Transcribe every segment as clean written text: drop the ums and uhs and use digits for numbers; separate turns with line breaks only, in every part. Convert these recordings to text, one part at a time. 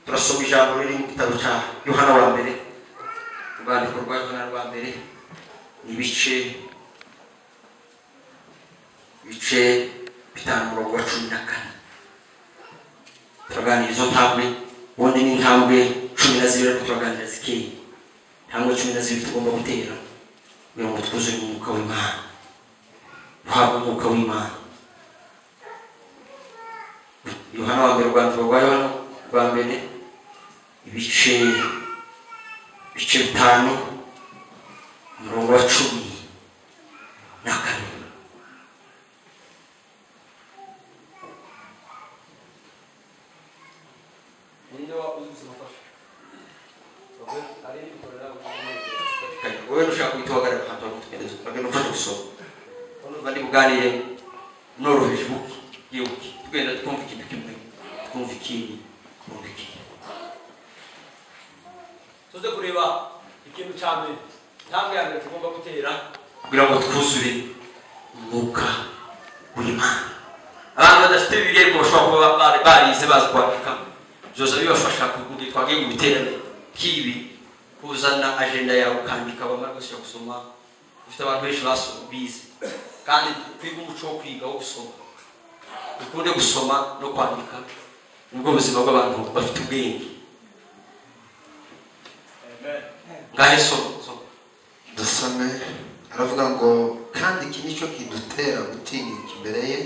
turasoma ijambo riri mu gitabo cya Yohana wa mbere, urwandiko rwa Yohana rwa mbere, ibice bitanu umurongo wa 14. turaganira izo ntambwe, ubundi ni intambwe 12 ariko turaganira zikeye. intambwe 12 tugomba gutera kugira ngo twuzuye umwuka w'Imana, duhabwe umwuka w'Imana. Yohana wa mbere, urwandiko rwa Yohana rwa mbere, ibice bitanu umurongo wa 14. Wewe ushaka kuitwagara hapa tukendeza bagenda ufata gusoma ono bandi buganire noroheje buki yuki tugenda twumva ikintu kimwe twumva ikindi tuze kureba ikintu cyane ntambwe ya mbere tugomba gutera kugira ngo twuzure umwuka w'Imana. Abantu badafite bibiliya ko bashobora kuba barize bazi kwandika byose bibafasha kugira twagiye mu biterane kibi kuzana agenda yawe ukandika bamara gushyira gusoma. Ufite abantu benshi basubize kandi kwiga umuco wo kwiga wo gusoma, ukunde gusoma no kwandika nubwo buzima bw'abantu bafite ubwenge. Ngahe so
dusome aravuga ngo kandi iki nicyo kidutera gutinyuka imbere ye,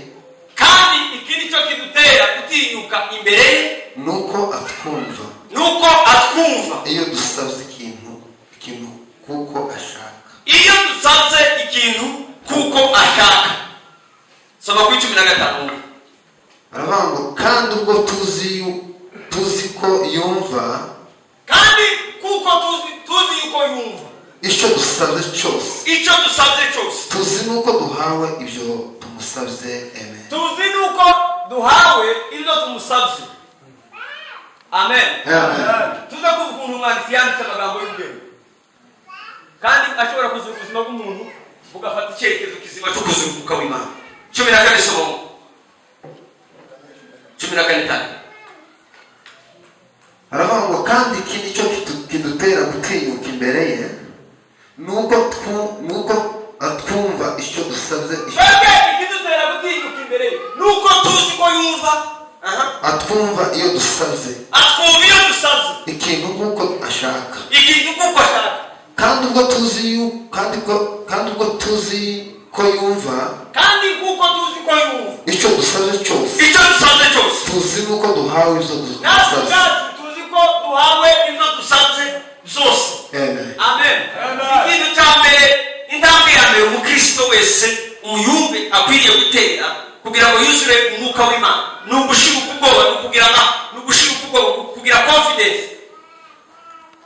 kandi iki nicyo kidutera gutinyuka imbere ye, nuko atwumva iyo dusabye ikintu kuko ashaka. Iyo dusabye ikintu kuko ashaka. Soma ku 15.
aravuga ngo kandi ubwo tuzi ko yumva,
kandi kuko tuzi yuko yumva
icyo dusabye cyose, tuzi nuko duhawe ibyo tumusabye. Amen.
Tuzi nuko duhawe ibyo tumusabye. Amen. Tuza kuvuga ukuntu umwanditsi yanditse amagambo y'ubwenge kandi ashobora kuzura ubuzima bw'umuntu bugafata icyerekezo kizima cyo kuzura umwuka w'Imana. 14 somo 14.
aravuga ngo kandi iki nicyo kidutera gutinyuka imbere ye, nuko atwumva icyo dusabye.
Ikidutera gutinyuka imbere ye nuko tuzi ko yumva.
Atwumva iyo dusabye ikintu kuko ashaka. kandi ubwo tuzi ko yumva, icyo dusabye cyose, tuzi nuko duhawe ibyo dusabye
zose.
Amen.
Ikintu cya mbere, intambwe ya mbere umukristo wese umuyumve akwiriye gutera kugira ngo yuzure umwuka w'Imana ni ugushira ubwoba, kugira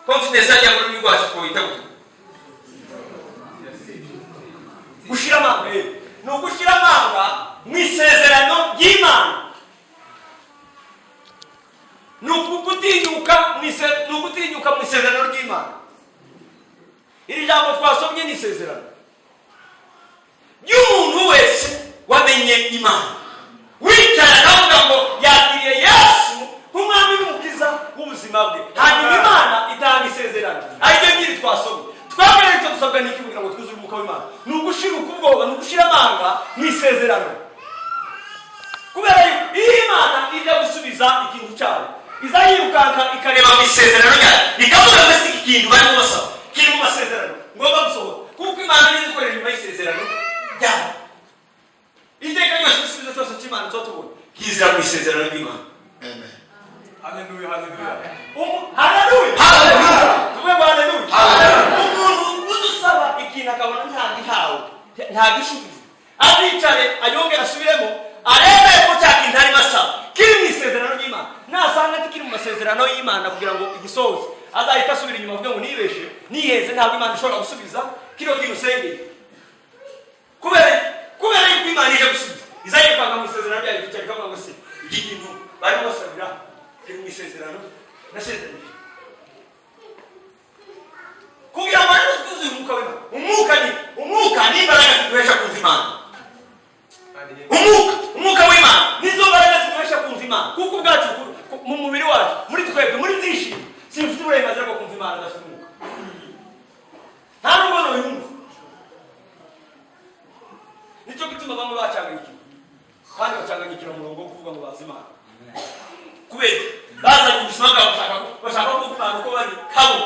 confidence ajya muri rwego rwacu twita gushira amanga. Ni ugushira amanga mu isezerano ry'Imana, ni ugutinyuka mu isezerano ry'Imana. Iri jambo twasomye ni isezerano y'umuntu wese wamenye Imana, wicara navuga ngo yakiriye Yesu nk'umwami n'umukiza w'ubuzima bwe, hanyuma Imana itanga isezerano. Aribyo nyiri twasomye. Twabere icyo dusabwa n'iki kugira ngo twuzure umwuka w'Imana? Ni ugushira ubwoba, ni ugushira amanga mu isezerano. Kubera iyo Imana ijya gusubiza ikintu cyayo, iza yirukanka ikareba mu isezerano ryayo, ikavuga ngo iki kintu barimo basaba kiri mu masezerano ngomba gusohora, kuko Imana niyo ikorera nyuma y'isezerano ryayo. Iteka ryose igisubizo cyose cy'Imana tubona kizira mu isezerano ry'Imana.
Amen.
Haleluya. Tuwe haleluya. Umuntu udusaba ikintu akabona nta gisubizo, abicare ayonge asubiremo arebe ko cyakintu ari masaba kiri mu isezerano ry'Imana. Nasanga kiri mu masezerano y'Imana kugira ngo igisoze, azahita asubira inyuma avuga ngo nibeshe niheze, ntabwo Imana ishobora gusubiza kino kintu usengeye. Kubera yuko Imana ije gusubiza, izayipanga mu isezerano ryayo cyari kavuga ngo se iki kintu barimo basabira kiri mu isezerano nasezeranye. Kugira ngo rero twuzuye umwuka w'Imana. Umwuka ni imbaraga zituhesha kumva Imana. Umwuka w'Imana nizo mbaraga zituhesha kumva Imana, kuko ubwacu mu mubiri wacu, muri twebwe, muri bagahindukira umurongo wo kuvuga ngo bazi Imana kubera bazanye ubuzima bwabo bashaka ko Imana uko bari kabo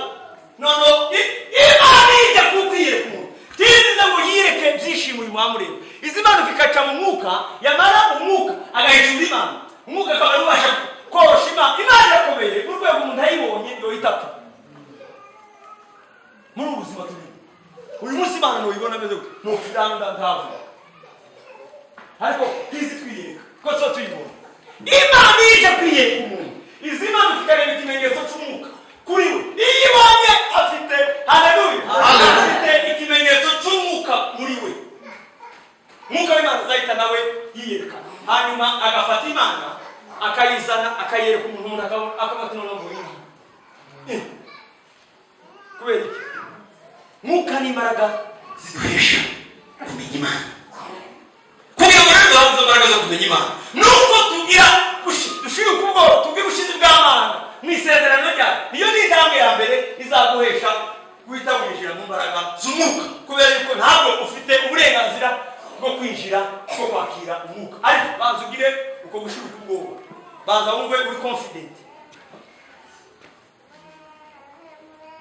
nono Imana ije kukwiyereka umuntu tiziza ngo yireke byishimo uyu mwamureba izi Imana ikaca mu mwuka yamara umwuka agahishura Imana umwuka akaba arubasha korosha Imana irakomeye mu rwego umuntu ayibonye yo itapfa muri ubuzima turi uyu munsi Imana noyibona ameze mu kiranda ntavu ariko hizi twiyereka ko so tuyibona Imana ije kwiyereka umuntu izi Imana ikareba ikimenyetso cy'umwuka kuri we iyo ibonye afite haleluya afite ikimenyetso cy'umwuka muri we mwuka w'Imana azahita nawe yiyereka hanyuma agafata Imana akayizana akayereka umuntu akabata noneho ngo yinjire kubera iki mwuka n'imbaraga ziduhesha kumenya Imana kugira ngo rero duhabwe imbaraga zo kumenya Imana nuko tugira dushira ukubwo tugira ubushizi bw'Imana mu isezerano ryayo niyo ni intambwe ya mbere izaguhesha guhita winjira mu mbaraga z'umwuka kubera yuko ntabwo ufite uburenganzira bwo kwinjira bwo kwakira umwuka ariko banza ugire uko gushira ukubwo banza wumve uri confident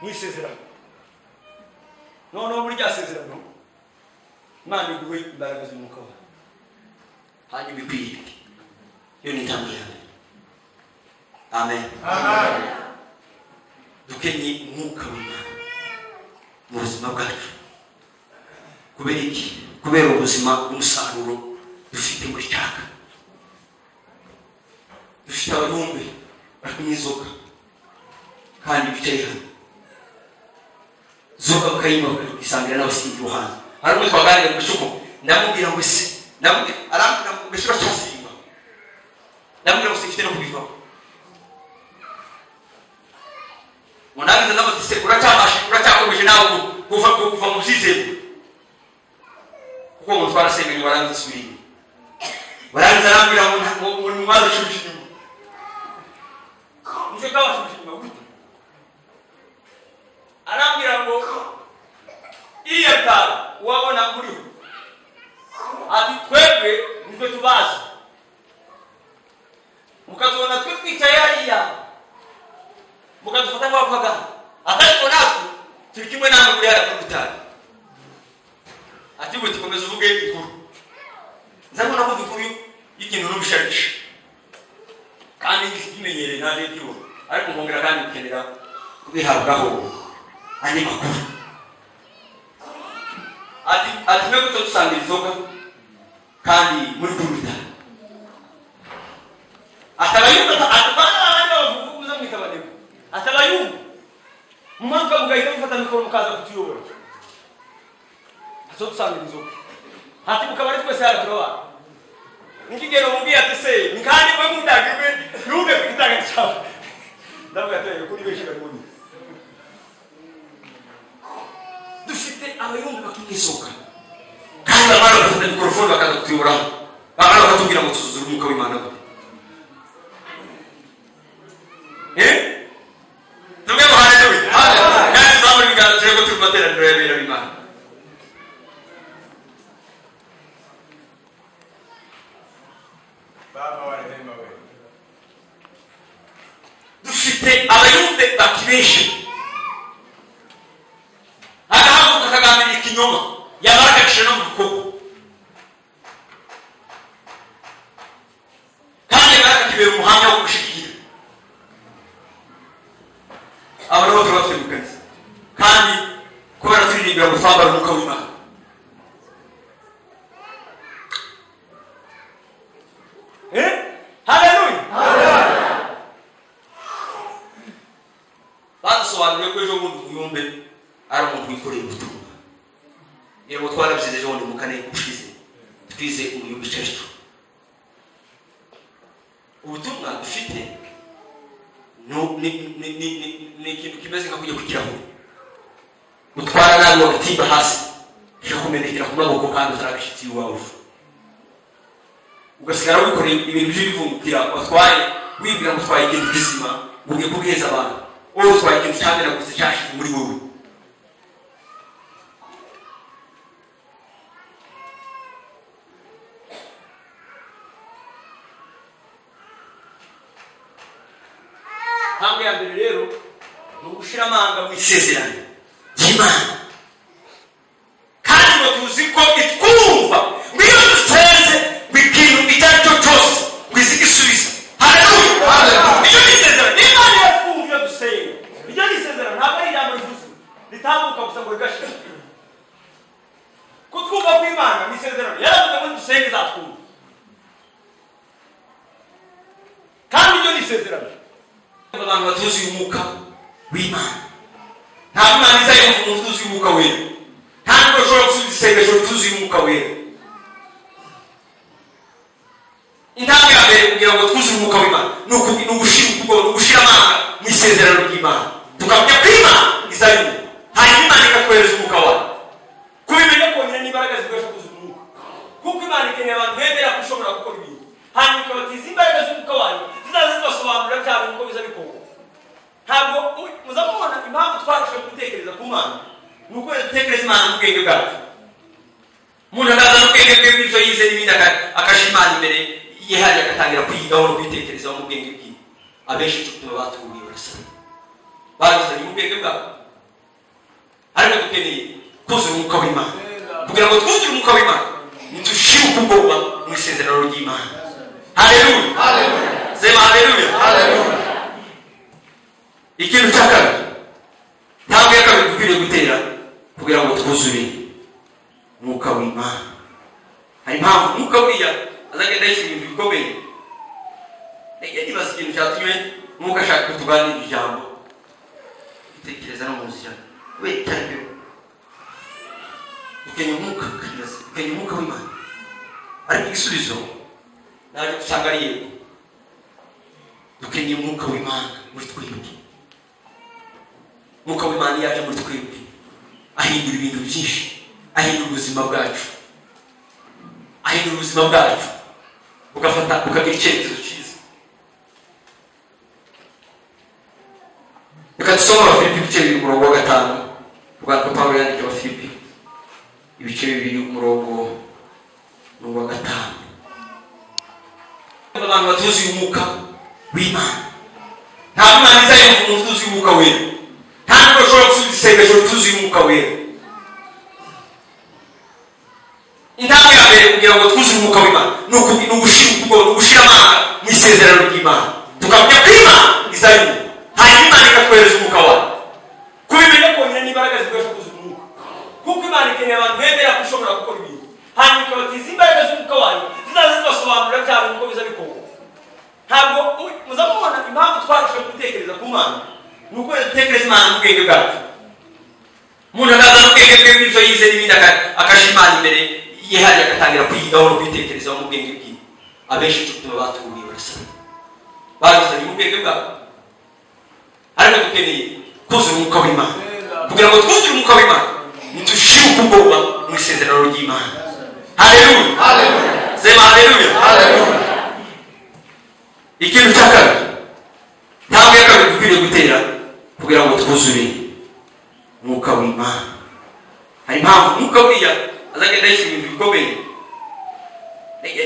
mu isezerano noneho muri rya sezerano Imana iguhe imbaraga z'umwuka wawe hanyuma ikwiyereke iyo ni intambwe ya mbere amen dukenye umwuka w'Imana mu buzima bwacu kubera iki kubera ubuzima bw'umusaruro dufite muri cyaka dufite abayumbe bari kunywa inzoga kandi bicaye hano zoga bakayima bakisangira n'abasinzi buhanzi hari umwe twaganira mu bishuko ndamubwira ngo ese arambwira ngo mbese uracyasimba ndamubwira ngo sifite no kubivaho munabiza n'abatise uracyakomeje nawe kuva mu byizero kuko umuntu twarasemeye barangiza isubira barangiza arambwira ngo muri mu mazi ushubije inyuma nicyo kabashubije inyuma gute arambwira ngo iyo tara wabona muri we ati twebwe nitwe tubazi mukatubona twe twicaye hariya mukadufata nk'abapagani atariko natwe turi kimwe namwe muri hariya kuri bitari ati buti komeza uvuge ikuru nzabona ko dukuru y'ikintu n'ubisharisha kandi ikimenyereye nta rediyo ariko nkongera kandi gukenera kubihabwaho andi makuru ati mwe gusa dusangira inzoga kandi muri kurita atabayumva atapana abandi bavuguza mwitabaneko atabayumva mumwaka mugahita mufata mikoro mukaza kutuyobora azo dusangira inzoga hati mukabari twese haraturaba nikigero mubwiye ati se nikandi mwe mundagirwe nube kwitanga cyawe ndavuga ati kuri benshi bari muri dufite abayumva bakimwisoka kandi abana bafite mikrofone bakaza kutuyobora abana bakatubwira ngo tuzuzure umwuka w'Imana gute tumwe mu haleluya kandi zamuri biganza rero turi materaniro y'abera b'Imana
baba warehema we
dufite abayumve bakibeshe agahaguruka akagambirira ikinyoma yamara agaciro no mu bikorwa kandi yamara akakibera umuhamya wo gushikira aba rero tuba turi mu kanisa kandi kubera turirimbira ngo twambara umwuka w'Imana haleluya badusobanuriye ko ejo bundi umuyumbe ari umuntu wikoreye ubutumwa yego twarabyize ejo bundi mu kane ushize twize umuyumbe icyo ubutumwa dufite ni ikintu kimeze nka kujya ku kirahure utwara nabi wagatimba hasi kikakumenekera ku maboko kandi utarabishyitsi iwawe ugasigara wikoreye ibintu by'ibivungukira watwaye wibwira ngo utwaye ikintu kizima ugiye kubweza abantu wowe utwaye ikintu cyamera gusa cyashize muri wowe ntambwe ya mbere rero ni ugushira amanga mu isezerano ry'Imana, kandi ngo tuzi ko itwumva ngo iyo dusenze ngo ikintu icyo ari cyo cyose ngo izi gisubiza. Haleluya! Iyo ni isezerano Imana yatwumva iyo dusenga. Iryo ni isezerano, ntabwo ari ijambo rivuze ritambuka gusa ngo rigashira. Kutwumva kw'Imana ni isezerano, yaravuze ngo dusenge izatwumva, kandi iryo ni isezerano. Abantu batuzuye umwuka w'Imana, ntabwo Imana izayumva umuntu utuzuye umwuka wera, ntabwo ushobora gusubiza isengesho rituzuye umwuka wera. Intambwe ya mbere kugira ngo twuzuye umwuka w'Imana ni ugushira amanga mu isezerano ry'Imana, tukamenya ko Imana izayumva, hanyuma Imana ikatwohereza umwuka wayo. Kubimenya konyine n'imbaraga zikoresha kuzuza umwuka, kuko Imana ikeneye abantu bemera ko ushobora gukora ibintu, hanyuma ikabatiza imbaraga z'umwuka wayo zizaza zibasobanurira bya bintu uko biza bikorwa. Ntabwo muzamubona impamvu twarushaho gutekereza ku Mana ni uko dutekereza Imana mu bwenge bwacu. Umuntu akaza n'ubwenge bwe bw'ibyo yize n'ibindi akashira Imana imbere ye, hariya agatangira kwigaho no kwitekerezaho mu bwenge bwiwe. Abenshi tuba batuye barasana babizanye mu bwenge bwabo, ariko dukeneye kuzura umwuka w'Imana. Kugira ngo twuzure umwuka w'Imana nitushire ubwoba mu isezerano ry'Imana. Haleluya! Sema haleluya! Ikintu cya kabiri, ntabwo ya kabiri dukwiriye gutera kugira ngo twuzure umwuka w'Imana. Hari impamvu umwuka w'iya azagenda yishyura ibintu bikomeye. Nibaza ikintu cyatumye umwuka ashaka kutuganirira ijambo, itekereza no mu nzira we cyane. Dukeneye umwuka w'Imana, ariko igisubizo naje gusanga ari yego. Dukeneye umwuka w'Imana muri twebwe. Umwuka w'Imana yaje muri twebwe ahindura ibintu byinshi, ahindura ubuzima bwacu, ukagira icyerekezo cyiza. Reka dusome Abafilipi ibice 2 umurongo wa 5. Rwanda Pawulo yandikiye Abafilipi ibice 2 umurongo wa 5. Abantu batuzuye umwuka w'Imana, ntabwo Imana izayumva umuntu utuzuye umwuka wera, ntabwo ushobora gusubiza isengesho rituzuye umwuka wera. Intambwe ya mbere kugira ngo twuzuye umwuka w'Imana ni ugushira amanga mu isezerano ry'Imana, tukamenya ko Imana izayumva, hanyuma Imana ikatwohereza umwuka wayo. Kubimenya konyine n'imbaraga zikoresha kuzuza umwuka, kuko Imana ikeneye abantu bemera ko ushobora gukora ibintu, hanyuma ikabatiza imbaraga z'umwuka wayo zizaza zibasobanurira bya bintu uko biza bikorwa. Ntabwo muzamubona impamvu twarushaho gutekereza ku Mana ni uko dutekereza Imana mu bwenge bwacu. Umuntu akaza n'ubwenge bwe bw'ibyo yize n'ibindi akashira Imana imbere ye, hariya agatangira kwigaho no kwitekerezaho mu bwenge bwiwe. Abenshi tuba batuye barasana babizanye mu bwenge bwabo, ariko dukeneye kuzura umwuka w'Imana. Kugira ngo twuzure umwuka w'Imana nitushire ubwoba mu isezerano ry'Imana. Haleluya! Sema haleluya! Ikintu cya kabiri, ntabwo ya kabiri dukwiriye gutera kugira ngo twuzure umwuka w'Imana. Hari impamvu umwuka w'iya azagenda yishyura ibintu bikomeye.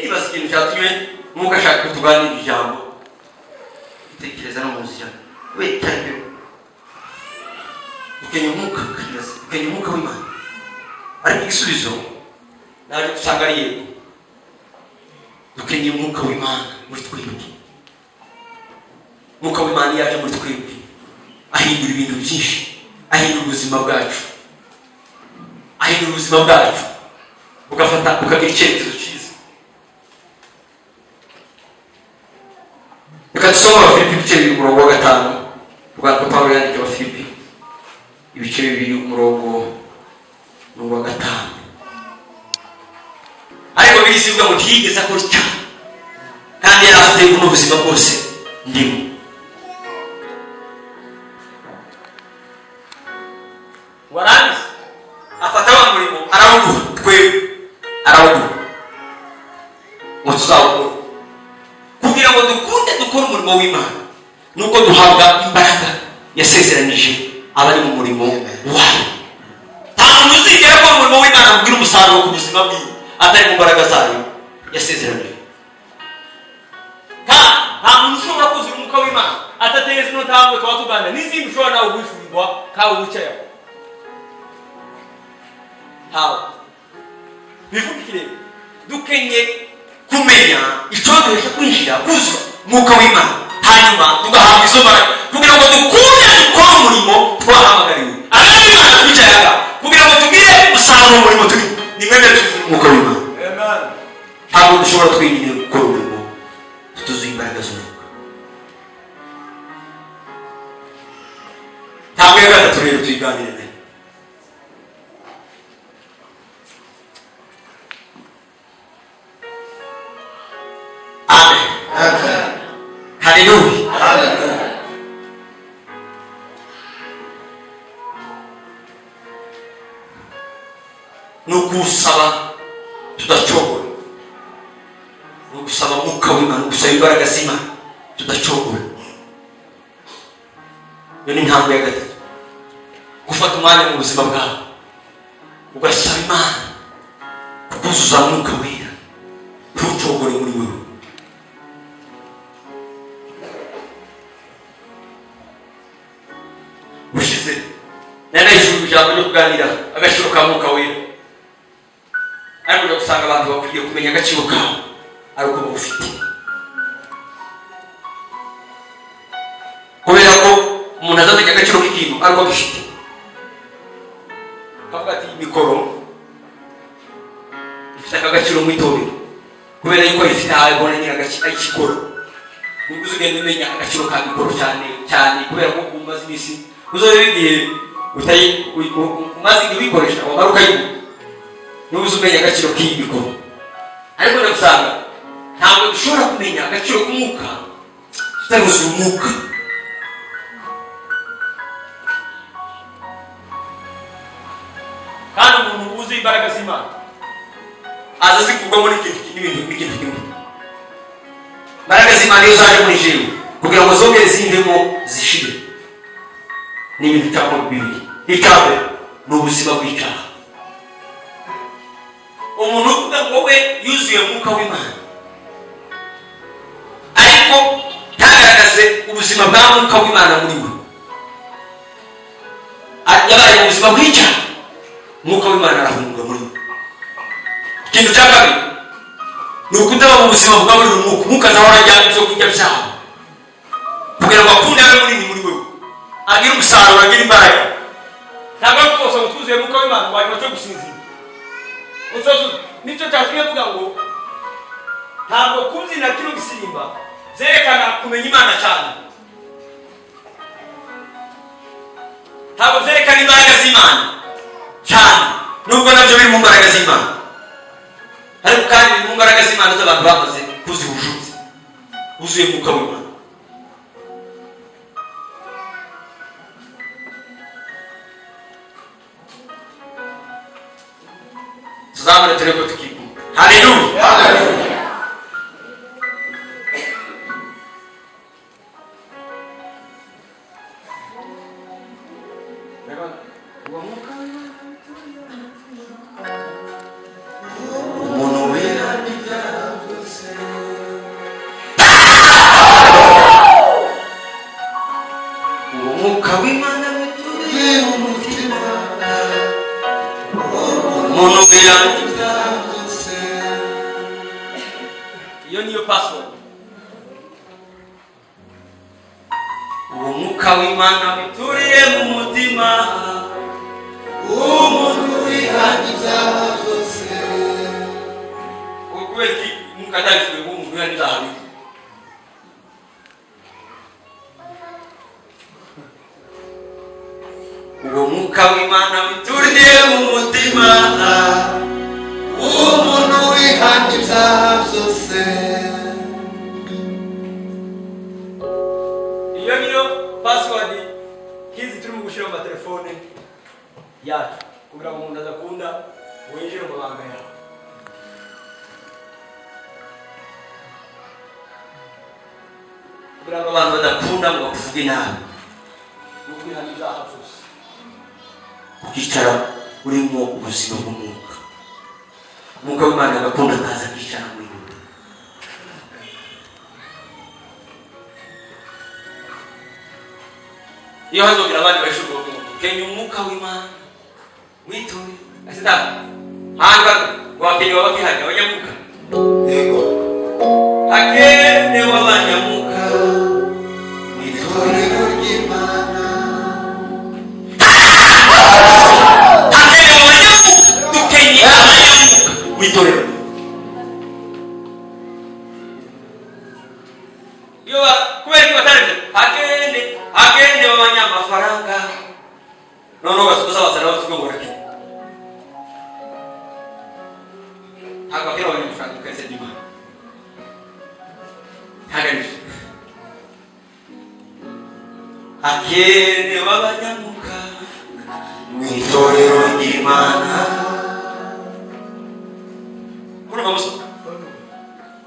Nibaza ikintu cyatumye umwuka ashaka kutuganirira ijambo, itekereza no mu nzira we cyane. Dukeneye umwuka w'Imana, ariko igisubizo naje gusanga ari yego. Dukeneye umwuka w'Imana muri twebwe. Umwuka w'Imana yaje muri twebwe ahindura ibintu byinshi, ahindura ubuzima bwacu, ukagira icyerekezo cyiza. Reka dusome Abafilipi ibice 2 umurongo wa 5. Rwanda Pawulo yandikiye Abafilipi ibice 2 umurongo wa 5. Ariko bizivuga ngo ntiyigeze akora icyaha, kandi yari afite ubuzima bwose ndimo. Warangiza afata wa murimo arawuduha twebwe, ngo tuzawukora. Kugira ngo dukunde dukora umurimo w'Imana nuko duhabwa imbaraga yasezeranije abari mu murimo wayo. Nta muntu uzigera akora umurimo w'Imana kugira umusaruro ku buzima bwiwe atari mu mbaraga zayo yasezeranije. Nta muntu ushobora kuzura umwuka w'Imana atateze no ntabwo twatugana n'izindi ushobora nawe gushurwa kawe wicaye hawe bivuga iki rero dukenye kumenya icyoduhesha kwinjira kuzura umwuka w'Imana hanyuma tugahabwa izo mbaraga kugira ngo dukunde dukore umurimo twahamagariwe ab'Imana twicayaga kugira ngo tugire umusaruro mu murimo turi ni mwebwe tuvuye umwuka w'Imana. Ntabwo dushobora twenyine gukora umurimo tutuzuye imbaraga z'umwuka. Ntabwo ya gatatu rero tuyiganire nayo. Amen. Amen. Hallelujah. Amen. Nukusaba tudacogora. Nukusaba umwuka w'Imana, nugusaba imbaraga z'Imana tudacogora. Iyo ni intambwe ya gatatu. Gufata umwanya mu buzima bwawe ugasaba Imana kukuzuza umwuka wera ntucogore muri wewe. Bushize narayishura ijambo ryo kuganira agaciro ka mwuka wera, ariko ujya gusanga abantu bakwiriye kumenya agaciro kawe ari uko bawufite, kubera ko umuntu azamenya agaciro k'ikintu ari uko agifite. Kavuga ati mikoro ifite agaciro mu itorero kubera yuko ifite aho ibona nyine agikora. Nubwo uzugenda umenya agaciro ka mikoro cyane cyane kubera ko umaze iminsi uzore igihe umaze igihe uyikoresha wamara ukayigura nubwo uzumenya agaciro k'iyi mikoro. Ariko ndagusanga ntabwo dushobora kumenya agaciro k'umwuka tutaruzuye umwuka. Kandi umuntu uzi imbaraga z'Imana aza zikugwamo n'ibintu kimwe. Imbaraga z'Imana iyo zaje muri jewe kugira ngo zongere zindemo zishire n'ibintu bitako bibiri. Icyabe ni ubuzima bw'icyaha. Umuntu uvuga ngo we yuzuye umwuka w'Imana ariko ntagaragaze ubuzima bwa mwuka w'Imana muri we, yabaye mu buzima bw'icyaha, umwuka w'Imana arahunga muri we. Ikintu cya kabiri ni ukutaba mu buzima bwa buri mwuka. Umwuka azahora ajyana ibyo kurya byawe kugira ngo akunde abe munini muri wewe, agire umusaruro, agire imbaraga. Ntabwo ari kose utwuzuye umwuka w'Imana ngo wari cyo gusinzira. Nicyo cyatumye avuga ngo ntabwo kubyina kino gisimba zerekana kumenya Imana cyane, ntabwo zerekana imbaraga z'Imana cyane, nubwo nabyo biri mu mbaraga z'Imana, ariko kandi biri mu mbaraga z'Imana z'abantu bamaze kuzihujutse buzuye umwuka w'Imana. Tuzamure tureko tukikunda. Hallelujah. Hallelujah. Umuntu wera n'ibyavuse. Umwuka w'Imana wituye mu mutima. Umuntu wera n'ibyavuse. Iyo niyo password. Umwuka w'Imana wituriye mu mutima. Umuntu wera n'ibyavuse. Ukweki mukatazwe mu muntu wera n'ibyavuse. Uwo mwuka w'Imana wituriye mu mutima. Umuntu wihana ibyaha byose. Iyo niyo password hizi turi mu gushyira mu matelefone yacu kugira ngo umuntu adakunda winjire mu mabanga yawe. Kugira ngo abantu badakunda ngo bakuvuge nabi. Wihana ibyaha byose. Ukicara urimo ubuzima bw'umwuka. Umwuka w'Imana agakunda akaza akicara muri wowe. iyo hazogira abandi bashobora kenya umwuka w'Imana witore asida hanga wakenya wabakihanya abanyamuka
yego
akene w'abanyamuka
itorero ry'Imana
akene w'abanyamuka dukenya abanyamuka witorero yo kubera ko batarije agende w'abanyamafaranga noneho basubiza basara batugora ki agakira abanyamafaranga kese dima haganisha agende w'abanyamuka
itorero ry'Imana
kuna bamuso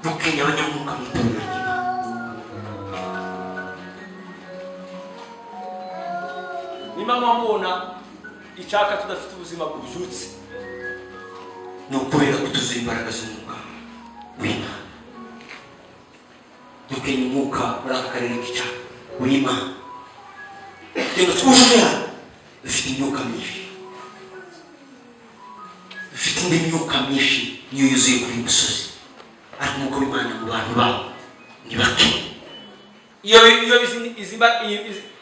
dukenya abanyamuka witorero Mama mubona icyaka tudafite ubuzima bwujutse no kubera kutuzuye imbaraga z'umwuka w'Imana dukenya umwuka muri aka karere k'icyaka w'Imana rero twujuje dufite imyuka myinshi dufite indi myuka myinshi niyo yuzuye kuri musozi ariko umwuka w'Imana mu bantu babo ni bake iyo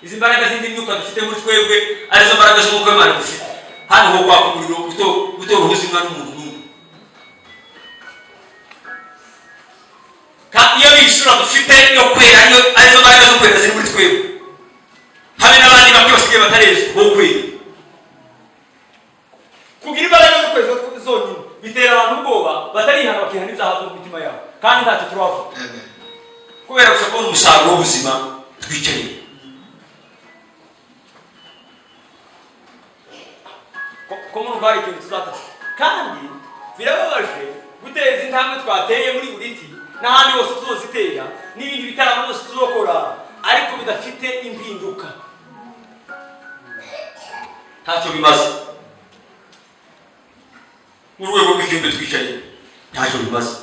izi mbaraga zindi myuka dufite muri twebwe arizo mbaraga z'umwuka w'Imana dufite hano ho kwaka umuriro gutora ubuzima n'umuntu iyo bisura dufite yo kwera arizo mbaraga zo kwera ziri muri twebwe habe n'abandi bamwe basigaye batareze bo kwera kugira imbaraga zo kwera zonyine bitera abantu ubwoba batarihana bakihana ibyaha byo mu mitima yabo kandi ntacyo turavuga kubera gusa kubona umusaruro w'ubuzima twicaye ko murumva hari ikintu tuzata kandi birababaje guteza intambwe twateye muri buriti n'ahandi hose tuzozitera n'ibindi bitaramo byose tuzokora ariko bidafite impinduka ntacyo bimaze mu rwego rw'igihugu twicaye ntacyo bimaze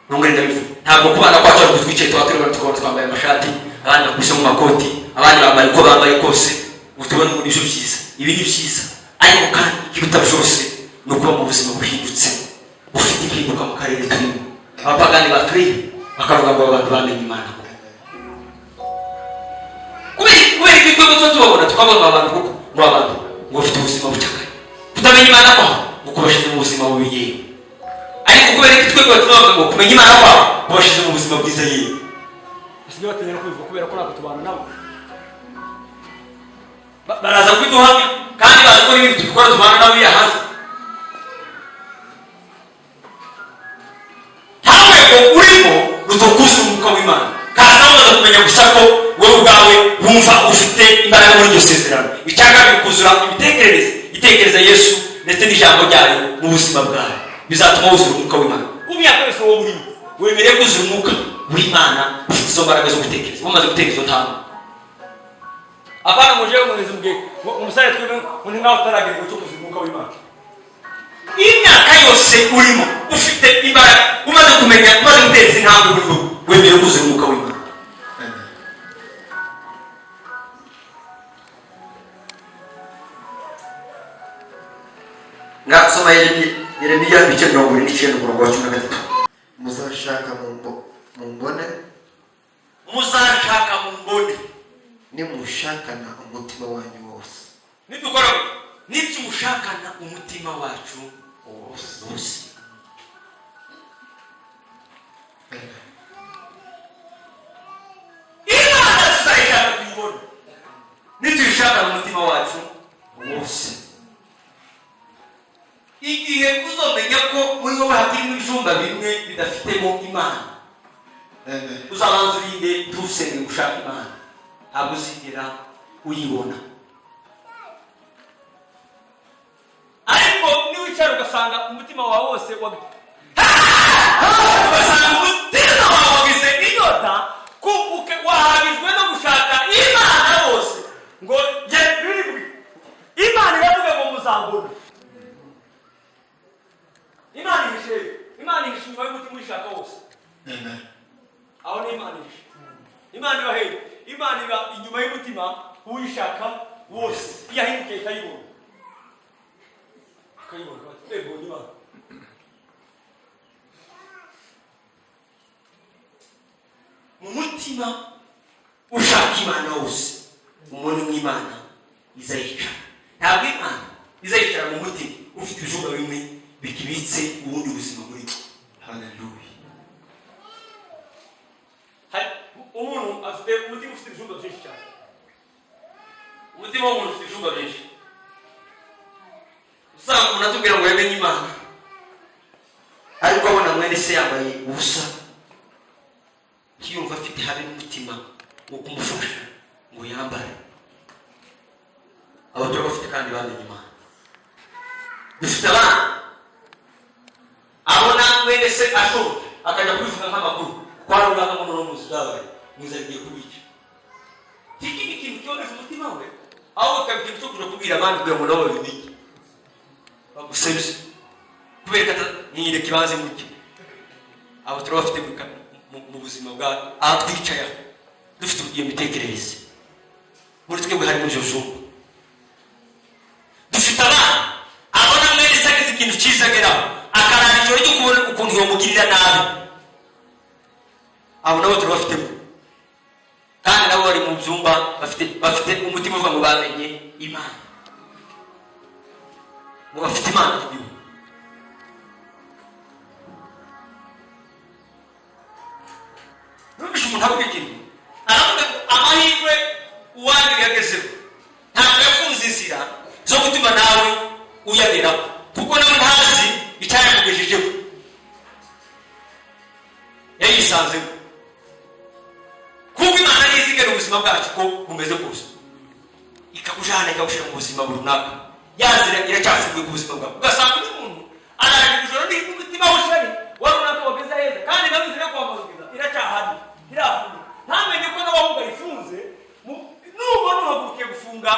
nongere ndabivuga ntabwo kubana kwacu ari gutwicaye twakwirirwa tukabona twambaye amashati abandi bakubise mu makoti abandi bambaye uko bambaye kose utubona muri byo byiza ibi ni byiza ariko kandi ikiruta byose ni ukuba mu buzima buhindutse bufite impinduka mu karere turimo abapagani baturiye bakavuga ngo abantu bamenye Imana kubera ko twebwe tuba tubabona tukabona abantu kuko ngo abantu ngo bafite ubuzima bucakaye kutamenya Imana kwabo ngo kubashize mu buzima bubiye ariko kubera ko twebwe tubavuga ngo kumenya Imana kwabo kubashize mu buzima bwiza yewe basigaye batinya no kubivuga kubera ko ntabwo tubana nabo baraza kubiduhamya kandi bazi ko n'ibindi tubikora tubana nabo iyo hanze nta rwego urimo rutukuza umwuka w'Imana kandi nawe umaze kumenya gusa ko wowe ubwawe wumva ufite imbaraga muri iryo sezerano icyaka bikuzura itekereza Yesu ndetse n'ijambo ryayo mu buzima bwawe bizatuma wuzura umwuka w'Imana umyaka wese wowe urimo wemereye kuzura umwuka w'Imana ufite izo mbaraga zo gutekereza umaze gutekereza utamu apana mujewe munezi mbwe umusare twebwe undi ngaho utaragera cyo kuzura umwuka w'Imana imyaka yose urimo ufite imbaraga umaze kumenya umaze guteza intambwe muri wowe wemereye kuzura umwuka w'Imana ngasoma Yeremiya ibice 29 umurongo wa 13
muzashaka mumbone nimushakana umutima wanyu wose
nidukora nitumushakana umutima wacu wose Imana tuzayishaka tuyibone nituyishakana umutima wacu wose igihe uzomenya ko muri wowe hakirimo ibyumba bimwe bidafitemo Imana uzabanza urinde ntusenge gushaka Imana ntabwo uzigera uyibona ariko niwicara ugasanga umutima wawe wose ugasanga umutima wawe wagize inyota wahabizwe no gushaka Imana wose ngo Imana iravuga ngo muzambona Imana ihishe inyuma y'umutima uyishaka wose aho ni Imana ihishe imana iba hehe? Imana iba inyuma y'umutima uyishaka wose. Yahindukiye ikayibona, akayibona twebwe niba mu mutima ushaka imana wose, umuntu mw'imana izayicara. Ntabwo imana izayicara mu mutima ufite ibyumba bimwe bikibitse ubundi buzima muri bwo. Haleluya. Umuntu afite umutima ufite ibyumba byinshi cyane. Umutima w'umuntu ufite ibyumba byinshi. Usanga umuntu atubwira ngo yamenye imana, ariko abona mwene se yambaye ubusa, kiyumva afite habe n'umutima wo kumufasha ngo yambare. Abatura bafite kandi bamenye imana. Dufite abana abona mwene se ashoboye akajya kubivuga nk'amakuru kwa runaka ngo no muzi byabaye muzarigiye kubica. Tiki ni ikintu cyoneza umutima we, aho ukabikira cyo kuja kubwira abandi kugira ngo nabo babimenye bagusebye kubera ko nyine kibaze muke. Abatura bafite mu buzima bwa atwicaye dufite iyo mitekerereze muri twebwe harimo ibyo byumba. Dufite abana abona mwene se agize ikintu cyiza ageraho akarara ijoro ryo kubona ukuntu yomugirira nabi. Abo nabo turabafitemo kandi nabo bari mu byumba bafite umutima uvuga ngo bamenye imana, ngo bafite imana kuri bo. Nubishe umuntu avuga ikintu aravuga amahirwe uwandi yagezeho ntabwo yafunze inzira zo gutuma nawe uyageraho, kuko nawe ntazi icyayamugejejeho, yayisanzeho. Kuko imana nizigera ubuzima bwacu ko bumeze bwose, ikakujana ikagushyira mu buzima runaka, yazira iracyafunguye ku buzima bwawe. Ugasanga umuntu ararira ijoro n'umutima w'ishari wari runaka wageze heza, kandi nawe inzira yo kwamamaza iracyahari irafunga. Ntamenye ko n'abahunga ifunze, nubona uhagurukiye gufunga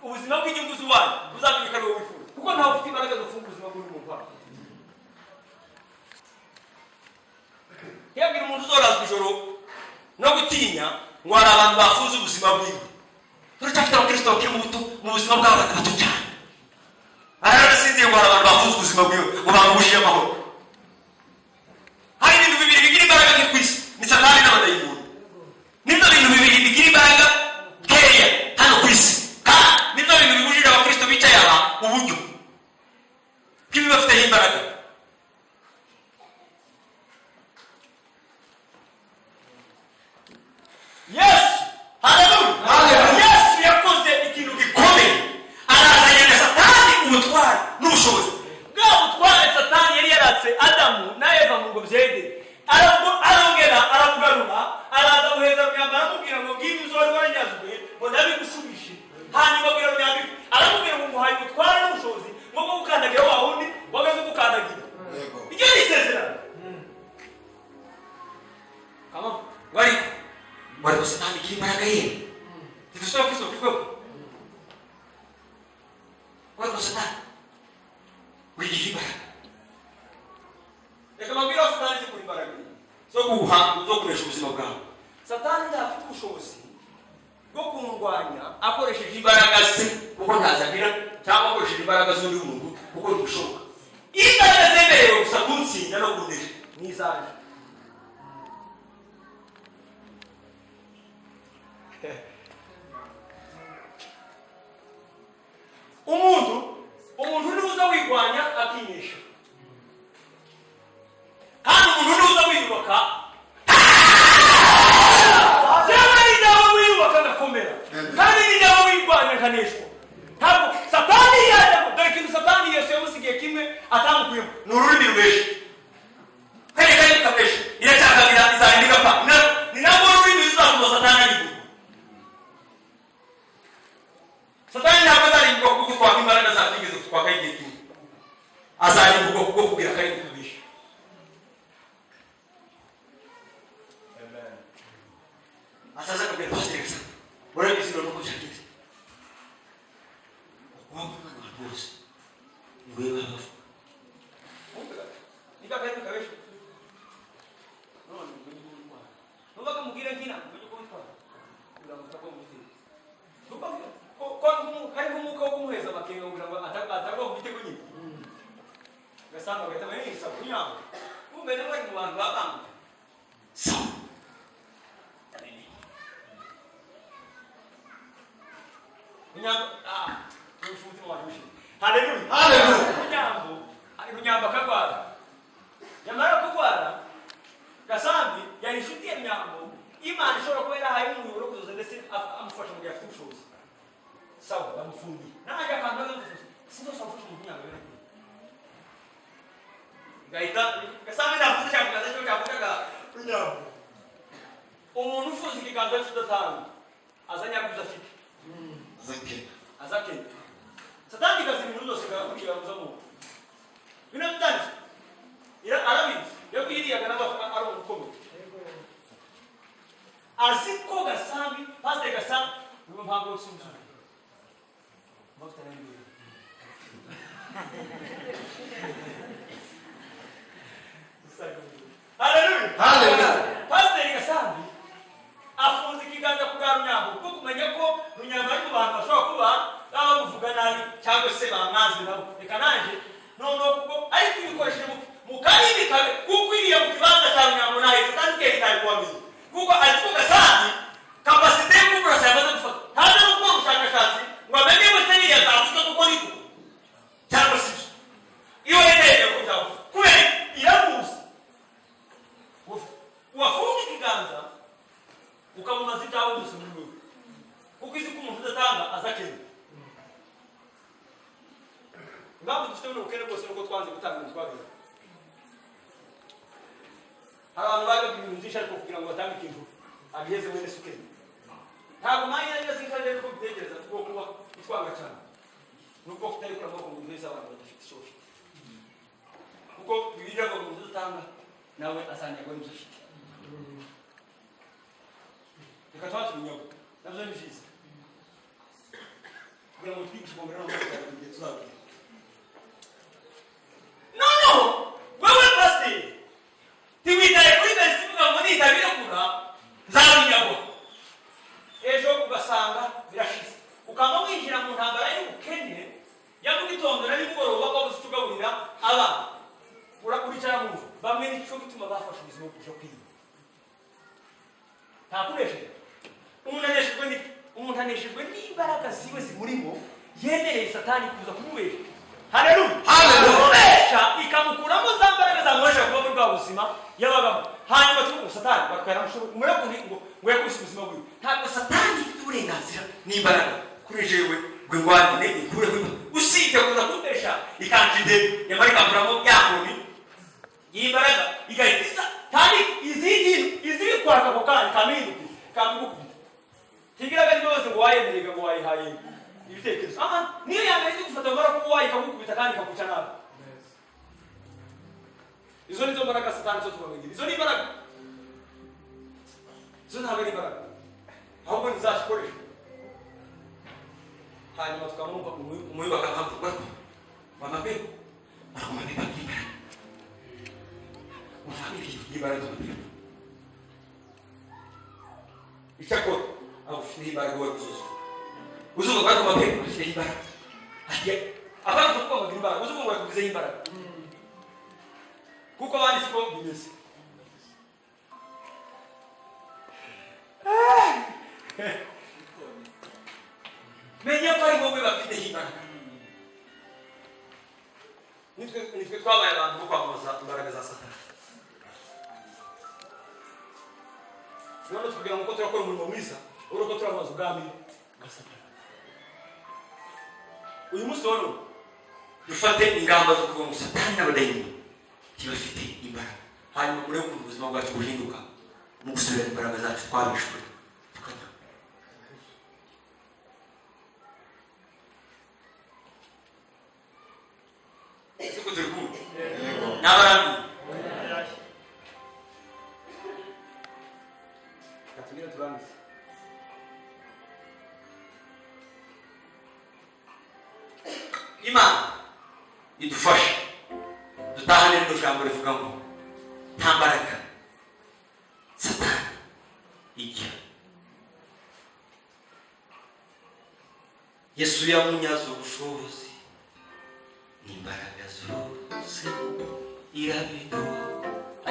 ubuzima bw'inyungu z'uwanyu uzamenye ko ari wowe wifuza, kuko ntawe ufite imbaraga zo gufunga ubuzima bw'umuntu wawe. Yabwira umuntu uzorazwa ijoro no gutinya ngo hari abantu bafunze ubuzima bwiwe. Turacyafite abakristo bakiri mu buzima bwabo bato cyane, ararasinziye ngo hari abantu bafunze ubuzima bwiwe ngo bamubujije amahoro. Hari ibintu bibiri bigira imbaraga nke ku isi, ni Satani n'abadayimoni. Nibyo bintu bibiri bigira imbaraga nkeya hano ku isi, kandi nibyo bintu bibujije abakristo bicaye aha uburyo bw'ibi bafiteho imbaraga. Yesu, haleluya, Yesu yakoze ikintu gikomeye, arazanye na Satani umutware n'ubushobozi. Bwa butware Satani yari yaratse Adamu na Eva mu ngo byede, arongera arabugarura, araza guheza Runyambi aramubwira ngo bw'ibi uzori waranyazwe ngo ndabigushubishe. Hanyuma abwira Runyambi aramubwira ngo nguhaye ubutware n'ubushobozi ngo bwo gukandagira wa wundi wagaze gukandagira. Iryo ni isezerano. Wari Satani igira imbaraga ye, ntidusaba Kristo kuvuga wari Satani wigira imbaraga. Reka mabwira wa Satani zikura imbaraga zo kunesha ubuzima bwawe. Satani ntafite ubushobozi bwo kumurwanya akoresheje imbaraga ze kuko ntazagira, cyangwa akoresheje imbaraga z'undi muntu kuko ntibishoboka. Imbaraga zemerewe gusa kuntsinda no kunesha n'izanje. umuntu nuza wigwanya akinesha, kandi umuntu nuza wiyubaka cyangwa n'indaho wiyubaka agakomera, kandi n'indaho wigwanya akaneshwa. Ntabwo Satani yajyaho, dore ikintu Satani Yesu yamusigiye kimwe atamukuyemo ni ururimi rubesha. Kwereka yuko abesha iracyakabira izahindika igapfa, ni nabwo rurimi ruzatuma Satani arigwa. Satani ntabwo azarigwa kuko twaka imbaraga zatigeze twaka igihe kimwe, azarigwa kuko kubwira ko ari ukabesha. Azaza akabwira pasiteri gusa urabizi rero nuko byagenze, waba umwana rwose ni wewe bavuga nikakari kabesha none nubaga mubwire nti kumbe nawe mu bantu babanga sawa unyamba ufuti mu bantu haleluya haleluya unyamba kagwara yamara kugwara gasambi yari inshuti ya Nyambo Imana ishobora kuba yarahaye umuyoboro kuzoza ndetse amufasha mu gihe afite ubushobozi sawa bamufungiye nanjye akantu n'agafasha sinose amufasha mu Nyambo rero gaita gasambi navuze cyangwa kaza cyo cyavugaga Nyambo umuntu ufuze ikiganza cy'udatanga azanya kuza afite azake satani kazi ibintu byose gakurikira muzamo bino bitanditse arabizi yakwiriyaga n'abafana ari umukomeye aziko gasambi pastor gasambi niwe mpamvu yo gusumba mafuta n'ibindi haleluya haleluya pastor gasambi afunze ikiganza ku Runyambo kuko kumenya ko Runyambo ari mu bantu bashobora kuba bamuvuga nabi cyangwa se bamwanze nabo reka nanje noneho kuko ari kubikoresha mu karimi kabe kuko iriya mu kibanza cya Runyambo nayo satani itari kuwamenya kuko ariko gasambi kapasite yo kurasa yamaze gufata ntaza gukora ubushakashatsi ngo amenye wese iriya zavuga kuko ni kuko cyangwa se iyo yedeye ko zavuga kubera iramuzi wafunga ikiganza ukamumaza icyawe gusa mu rwego kuko izi ko umuntu udatanga azakena ngaho dufite n'ubukene bwose nuko twanze gutanga ibintu twagize abantu baje ibintu byinshi ariko kugira ngo batange ikintu agiheze wene sukene ntabwo manya yari yasinkaje ko bitegereza kuko kuba itwanga cyane nuko kitari kura moko mu neza abantu badafite icyo bafite kuko bigira ngo umuntu udatanga nawe asanyagwa n'ibyo afite reka twatunyagwa nabyo ni byiza kugira ngo twigishe umubare w'amafaranga igihe tuzabwira no wewe pastor tiwitaye kuri besi kugira ngo nitabire kura nzabinyagwa ejo ugasanga birashize ukaba winjira mu ntambara y'ubukene yagugitondo na nimugoroba ko uzugaburira abana uricara mu nzu bamwe n'icyo gituma bafashe ubuzima bwo kwiga ntakuresheje umuntu aneshejwe n'imbaraga ziwe zimurimo yemereye satani kuza kumubesha haleluya haleluya ikamukuramo za mbaraga zamuresha kuba muri bwa buzima yabagamo hanyuma tuko satani bakaramushobora umurakundi ngo yakubise ubuzima bwe ntabwo satani ifite uburenganzira n'imbaraga kuri jewe gwe ngwani ikure kuri usite kuza kumubesha ikanjide yamara ikamuramo yakoni imbaraga igahitiza kandi izindi kwaka ko kandi kaminduki kamuguku tigiraga ndose ngo wayemerega ngo wayihaye ibitekerezo niyo yambere gufata mara ko wayikagukubita kandi kaguca nabi izo nizo mbaraga satani zo tubagira izo ni imbaraga izo ntabwo ari imbaraga ahubwo nizashikoresha hanyuma tukamwumva umuyubaka nkavuga mamapeko barakumapeka bw'imbaraga ufamili bw'imbaraga icyakora abufite imbaraga we gusuza uzuba bari kumapeko afite imbaraga abandi kuko bagira imbaraga uzuba ngo bakugizeho imbaraga kuko abandi siko bimeze menya ko ari wowe bafite imbaraga nitwe twabaye abantu bo kwamamaza imbaraga za satani none tukugira ngo turakora umurimo mwiza uriko turamaza ubwami bwa satani uyu munsi wano dufate ingamba zo kuba mu satani n'abadayimoni kibafite imbaraga hanyuma murebe ukuntu ubuzima bwacu buhinduka mu gusubira imbaraga zacu twabishwe tukajya siko turi kumwe n'abarambi katubwira turangize Imana idufashe dutahane rino jambo rivuga ngo nta mbaraga satani igira Yesu yamunyaze ubushobozi n'imbaraga zose irabiduha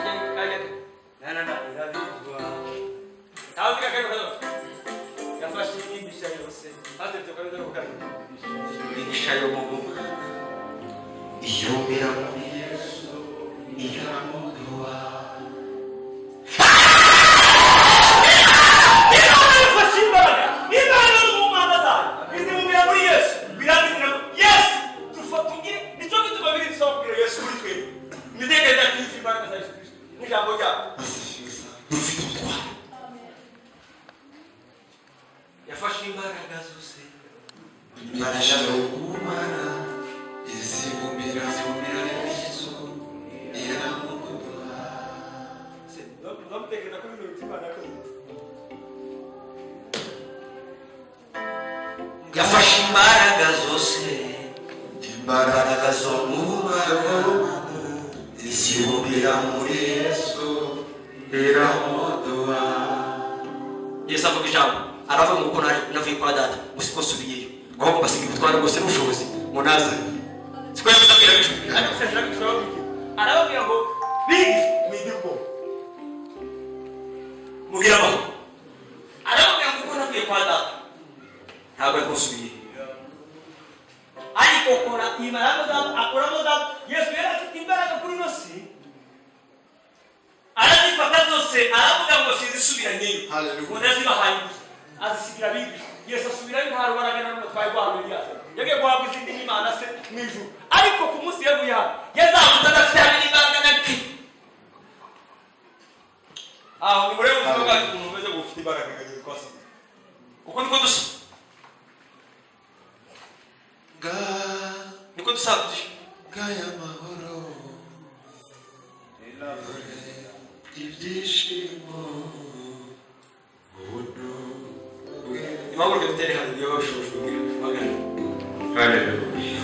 n'ijambo ryabo
dufite ubutwari.
yafashe imbaraga zose
imbaraga zo kumara izibumbira zumira Yesu iramuduha.
ndamutekereza kuri bino bitima nako yafashe imbaraga zose
imbaraga zo kumara izibumbira muri Yesu iramuduha.
Yesu avuga ijambo aravuga ngo navuye kwa data gusa subiyeyo aho basiga ubutware bwose n'ubushobozi mu Nazareti. siko yababwira bityo ariko sezera bityo arababwira ngo bigi mwigirwo mugira aho arababwira ngo kuko navuye kwa data ntabwo ari kusubiye ariko kora imbaraga zabo akoramo zabo. Yesu yari afite imbaraga kuri ino si arazifata zose aravuga ngo sizisubiranyeyo ngo ndazibahaye azisigira bibi. Yesu asubirayo nta rubaraga na rumwe twari guhanuye yagiye guhabwa izindi n'Imana se mu ijuru, ariko ku munsi yavuye hano yazamuze adafite n'imbaraga na ki aho ni murebe ubuzima bwacu umuntu umeze bufite imbaraga nkageze twasi kuko niko dusa niko dusabye
gaya mahoro ibyishimo
impamvu dutere hano niyo babishobojwe magana.
Haleluya.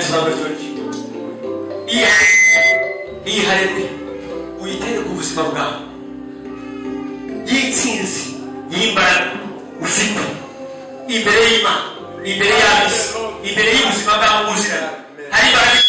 Tuzaba turi iyi haleluya uyitere ku buzima bwawe y'intsinzi y'imbaraga ufite imbere y'Imana, imbere y'ab'isi, imbere y'ubuzima bwawe buzira hari imbaraga.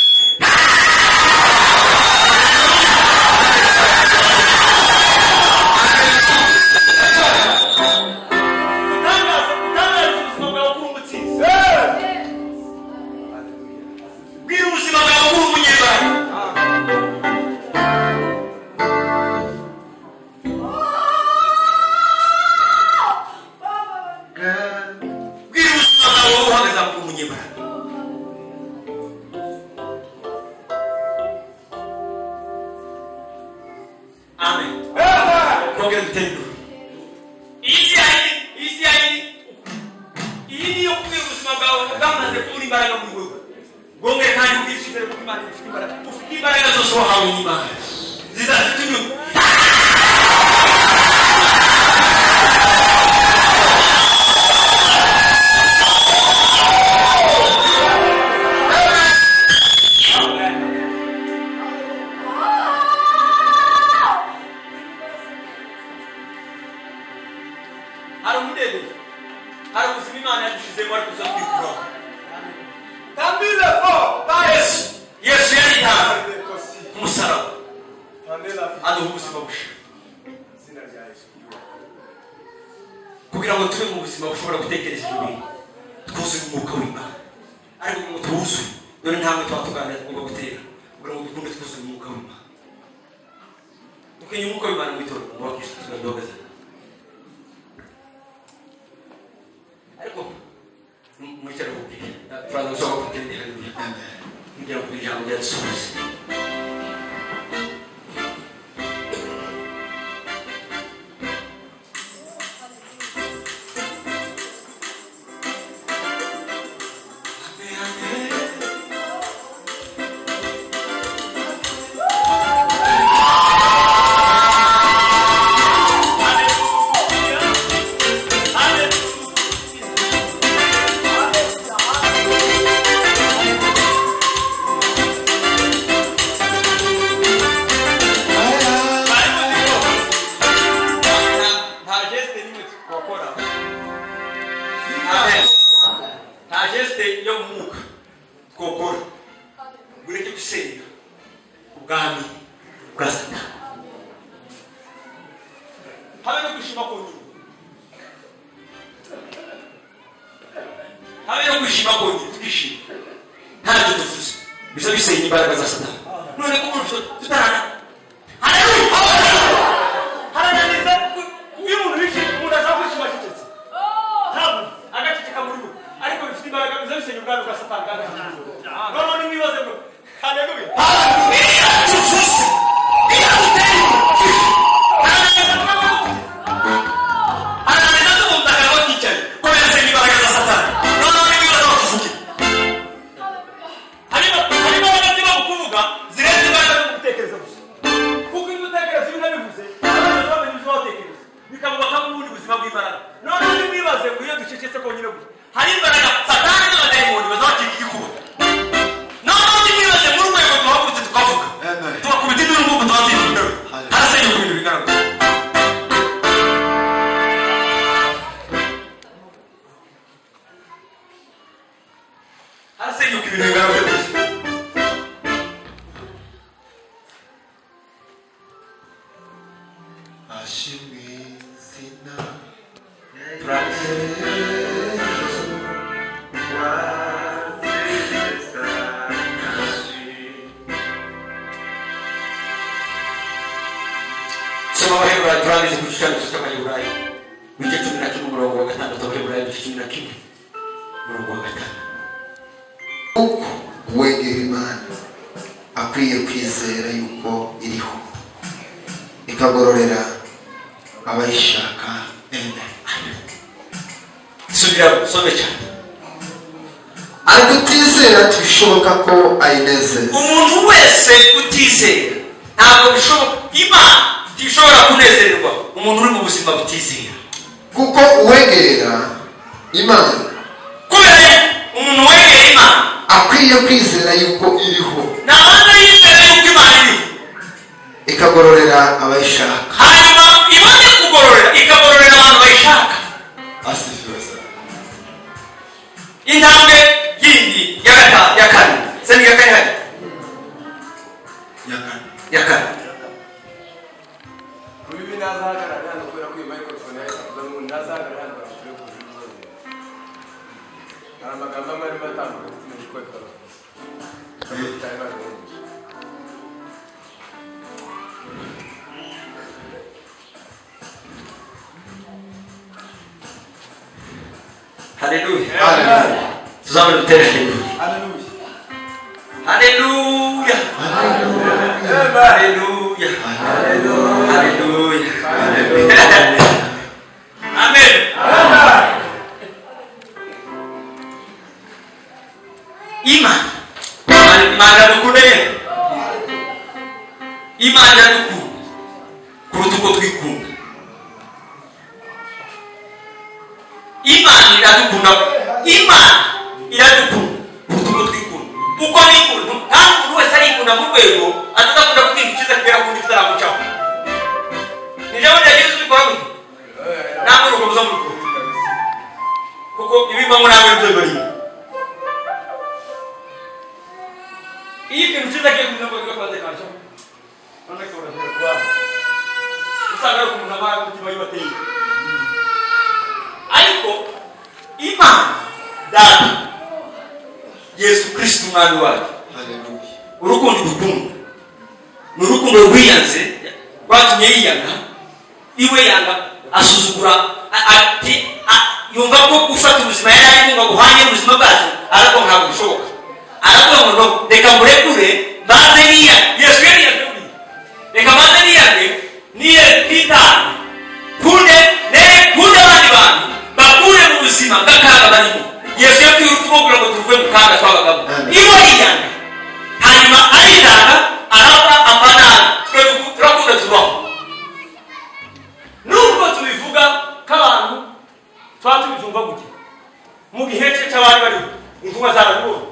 kugira ngo tube mu buzima bushobora gutekereza ibintu twuzuye umwuka w'Imana, ariko ngo tuwuzuye dore ntabwo twatuganira tugomba gutera kugira ngo dukunde twuzuye umwuka w'Imana. Dukeneye umwuka w'Imana mu itorero mu bakristo tugadogaza, ariko mwicara kubwira turaza gusoma kutendera kugira ngo ijambo ryadusohoze. Ariko bifite imbaraga bizabisenya ubwami bwa Satani. yuko ibintu bingana byose. Sema Waheburayo turangize ku giciro cy'Abaheburayo bice 11 umurongo wa 6 Abaheburayo bice 11 umurongo wa 5.
Uwegera Imana akwiye kwizera yuko iriho ikagororera abayishaka.
Subira sobe cyane.
Ariko utizera bishoboka ko ayinezeza.
Umuntu wese utizera ntabwo bishoboka Imana tishobora kunezerwa umuntu uri mu buzima butizera.
Kuko uwegera Imana
kubera umuntu wegera Imana
akwiye kwizera yuko iriho
nabanza yizera yuko Imana iriho
ikagororera abayishaka.
hanyuma imaze kugororera ikagororera abantu bayishaka. Intambwe yindi ya kane sani ya kane hadi ya kane
Bibi nazahagarara hano kubera ko iyi microphone yasakuza ngo nazahagarara hano turi kuzimuza. Amagambo amwe matandukanye n'ibikoresho.
Haleluya. Tuzamure dutere haleluya. Haleluya. Haleluya. Haleluya. Amen. Imana dukune. Imana dukune. Kuruta uko twikunda. Imana iradukunda. Imana iradukunda. Kuruta uko twikunda. Uko nikunda. Kandi umuntu wese arikunda mu rwego atazakunda kugira icyiza kubera kundi kitaramucaho. Nijabo byageze ubikora gute? Namwe urukomeza mu rukundo. Kuko ibivamo namwe byo bari. Iyi kintu cyiza kiye kugira ngo gikwaze kancho. None ko urashobora kuba. Usanga ko umuntu aba mutima yibateye. Ariko Imana data Yesu Kristo umwana wacu.
Haleluya.
Urukundo dukunda n'urukundo rwiyanze rwatumye yiyanga iwe yanga asuzugura ati yumva ko gufata ubuzima yari arimo guhanye ubuzima bwacu ariko ntabwo bishoboka. Aravuga ngo reka murekure maze niya Yesu yari yakubwiye reka maze niye kwitanga kunde abandi bantu bakure mu buzima bw'akaga barimo. Yesu yabwiye urupfu kugira ngo tuvuye mu kaga twabagamo iwe yiyanga hanyuma aritanga arapfa amanana turakunda tubaho. Nubwo tubivuga k'abantu tuba tubivuga gutya mu gihe cy'abari bari intumwa zarabibonye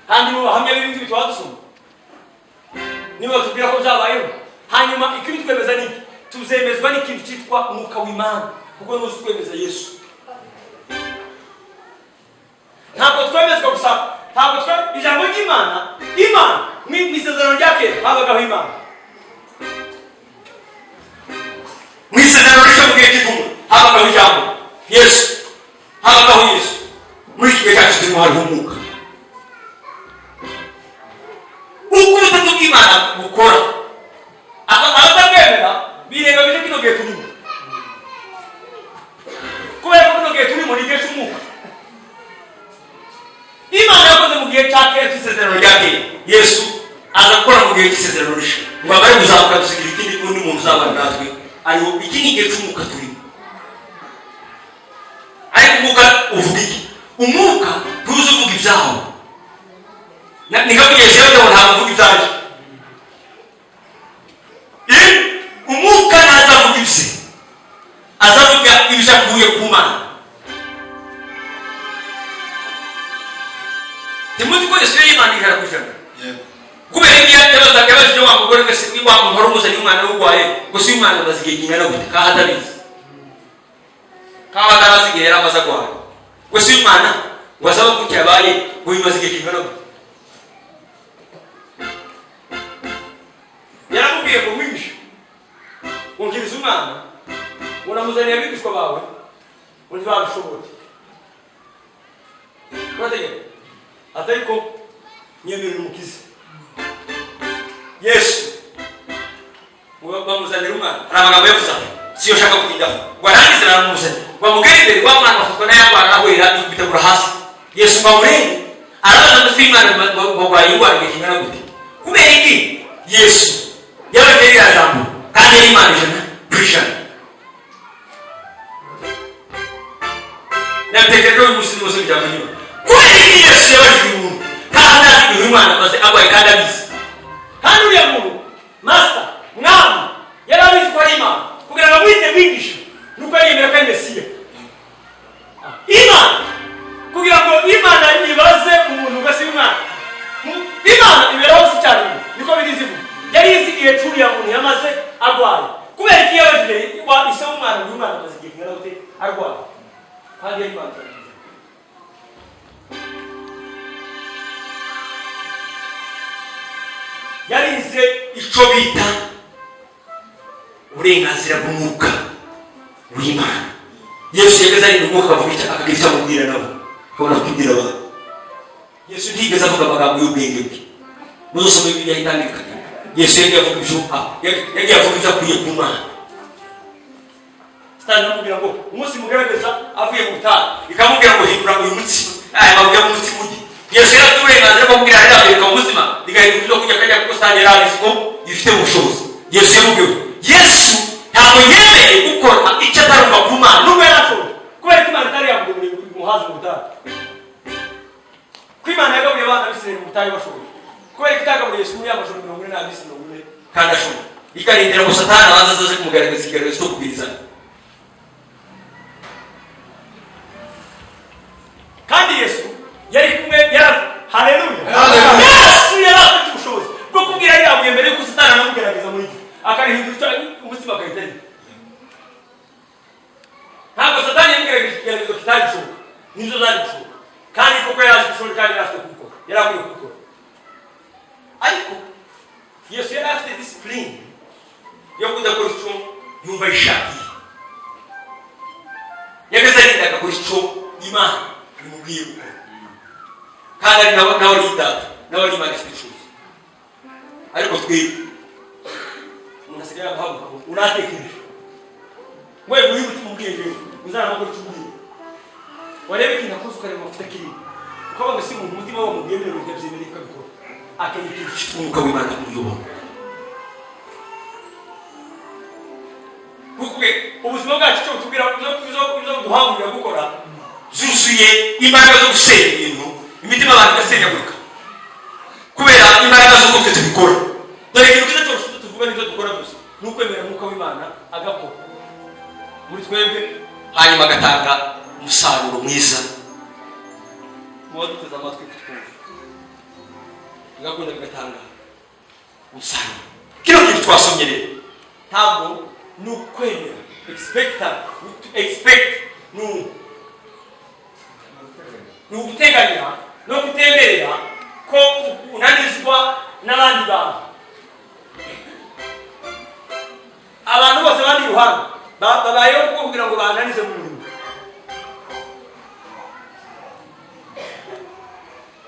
kandi mu bahamya b'ibindi bitwa dusoma niba tubwira ko byabayeho hanyuma ikibi twemeza niki tuzemezwa n'ikintu cyitwa umwuka w'Imana kuko nuzi twemeza Yesu. Ntabwo twemezwa gusa ntabwo ijambo ry'Imana mu isezerano rya kera habagaho Imana mu isezerano rishya mu gihe cy'intumwa habagaho ijambo Yesu habagaho Yesu. Muri iki gihe cyacu turimo hariho umwuka. Uko ubutatu bw'Imana bukora abatabwemera birengagije kino gihe turimo kubera ko kino gihe turimo ni igihe cy'umwuka. Imana yakoze mu gihe cya kera cy'isezerano rya kera Yesu aza gukora mu gihe cy'isezerano rishya ngo abari kuzamuka dusigira ikindi undi muntu uzabana natwe ariho iki ni igihe cy'umwuka turimo. Ariko umwuka uvuga iki? Umwuka ntuzi uvuga ibyaho niko Yesu yavuze ngo ntabwo uvuga ibyaje. Umwuka ntazavuga ibye azavuga ibyo akuye ku Mana. Timuzi ko Yesu y'Imana ijana ku ijana kubera ibyo yabajije wa mugore wese wa muntu wari umuzanye umwana w'urwaye ngo si umwana amaze igihe kingana gute kaha atabizi kaba atarazi igihe yari amaze arwaye ngo si umwana wasaba kucyabaye ubimaze igihe kingana gute? Yaramubwiye ngo mwigishe unkiriza umwana unamuzaniye abigishwa bawe undi babishoboye. Urategeka atari ko nyemerera umukiza Yesu bamuzanira umwana. Hari amagambo yavuze siyo shaka kurindaho ngo arangize baramuzanira bamugera imbere wa mwana bafatwa n'ayabana ahwera bitegura hasi. Yesu bamurenge arabaza ngo Imana bagwaye indwara igihe kingana gute? Kubera iki? Yesu yabaje iriya jambo kandi yari Imana ijana ku ijana. Natekereje uyu munsi wose bijyamo nyuma. Kubera iki Yesu yabajije umuntu kandi azi ibintu Imana amaze agwaye kandi abizi? Kandi uriya muntu master mwami yarabizi ko ari Imana kugira ngo mwite mwigisha nuko yemera ko ari Mesiya. Imana kugira ngo Imana ibaze umuntu ugasi Imana. Imana iberaho si cyane niko birizivuga. Yari izi igihe cyuriya muntu yamaze agwaye. Kubera iki yabajije wa isa umwana w'Imana amaze igihe kingana gute arwaye? Kandi yari Imana. Yarize icyo bita uburenganzira bw'umwuka w'Imana. Yesu yageze ari umwuka avuga icyo akagira icyo amubwira nabo akabona kubwira abantu. Yesu ntigeze avuga amagambo y'ubwenge bwe. Muzosome Bibiliya itandukanye. Yesu yagiye avuga ibyo akwiye ku Mana. Satani amubwira ngo umunsi mugaragaza avuye mu butayu ikamubwira ngo hindura uyu mutsima aya mabuye y'umutsima ugi. Yesu yari uburenganzira bwo kubwira rero abireka ubuzima bigahinduka ibyo kujya kajya kuko Satani yari abizi ko ifite ubushobozi. Yesu yamubwiye Yesu ntabwo yemeye gukora icyo atarumva ku Mana nubwo yarashoboye kubera ko Imana itari yamuguriye umuhazi mu butayu. Ko Imana yagaburiye abana b'Isirayeli mu butayu bashoboye kubera ko itagaburiye Yesu muri amajoro 40 n'abisi 40 kandi ashoboye ikarindira ngo Satani abanza aze kumugaragaza ikigaragazo cyo kubwirizanya. Kandi Yesu yari kumwe haleluya. Yesu yari afite ubushobozi bwo kubwira yabuye mbere yuko Satani anamugerageza muri cyo akarihindura umutima akahitanye. Ntabwo Satani yamugerageje ikigaragazo kitari gishoboka nizo zari gishoboka kandi koko yari azi gushobora kandi yari afite kubikora yari akwiye kubikora. Ariko Yesu yari afite discipline yo kudakora icyo yumva yishakiye. Yageze arinda agakora icyo Imana imubwiye gukora kandi ari nawe ari data nawe ari Imana ifite ubushobozi. Ariko twebwe umuntu asigaye amuhabwa unatekereje mwe muri mutima ubwenge uzana no kucyubwira warebe ikintu akoze ukareba afite kiri ukaba ngo si mu mutima wa mubwiye mbere ngo byemere ko bikora akayikira umwuka w'Imana kumuyobora. Kuko ubuzima bwacu cyo tubwira byo duhangurira gukora zuzuye imbaraga zo gusenya ibintu imitima abantu igasenyagurika kubera imbaraga zo gute tubikora. Dore ikintu kiza cyose tuvuga n'ibyo dukora byose ni ukwemera umwuka w'Imana agakora muri twebwe hanyuma agatanga umusaruro mwiza mu baduteze amatwi kutwumva agakunda bigatanga umusaruro. Kino kintu twasomye rero ntabwo ni ukwemera expect ni uguteganya no kutemerera ko unanizwa n'abandi bantu. Abantu bose bandi iruhande babayeho kugira ngo bananize mu murimo.